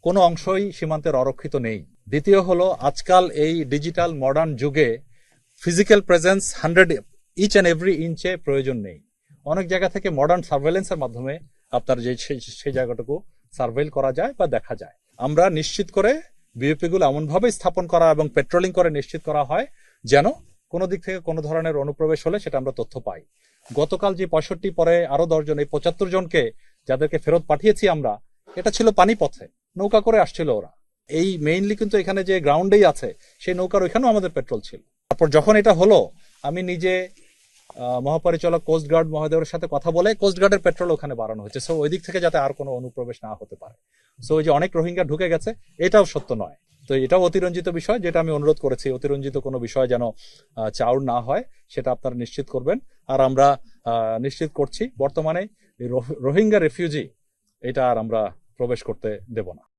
কোনো অংশই সীমান্তের অরক্ষিত নেই। দ্বিতীয় হলো, আজকাল এই ডিজিটাল মডার্ন যুগে physical presence 100 each and every ইঞ্চে প্রয়োজন নেই। অনেক জায়গা থেকে মডার্ন সার্ভেলেন্সের মাধ্যমে আপনার সেই জায়গাটুকু সার্ভেল করা যায় বা দেখা যায়। আমরা নিশ্চিত করে বিওপি গুলো এমনভাবে স্থাপন করা এবং পেট্রোলিং করে নিশ্চিত করা হয় যেন কোনো দিক থেকে কোনো ধরনের অনুপ্রবেশ হলে সেটা আমরা তথ্য পাই। গতকাল যে 65 পরে আরো 10 জন, এই 75 জনকে যাদেরকে ফেরত পাঠিয়েছি আমরা, এটা ছিল পানিপথে, নৌকা করে আসছিল ওরা। এই মেইনলি কিন্তু এখানে যে গ্রাউন্ডেই আছে সেই নৌকার ওইখানেও আমাদের পেট্রোল ছিল। তারপর যখন এটা হলো, আমি নিজে মহাপরিচালক কোস্টগার্ড মহোদয়ের সাথে কথা বলে কোস্টগার্ডের পেট্রোল ওখানে বাড়ানো হয়েছে, সো ওই দিক থেকে যাতে আর কোনো অনুপ্রবেশ না হতে পারে। সো ওই যে অনেক রোহিঙ্গা ঢুকে গেছে, এটাও সত্য নয়। তো এটাও অতিরঞ্জিত বিষয়, যেটা আমি অনুরোধ করেছি, অতিরঞ্জিত কোনো বিষয় যেন চাউর না হয় সেটা আপনারা নিশ্চিত করবেন। আর আমরা নিশ্চিত করছি বর্তমানে রোহিঙ্গা রেফিউজি এটা আর আমরা প্রবেশ করতে দেব না।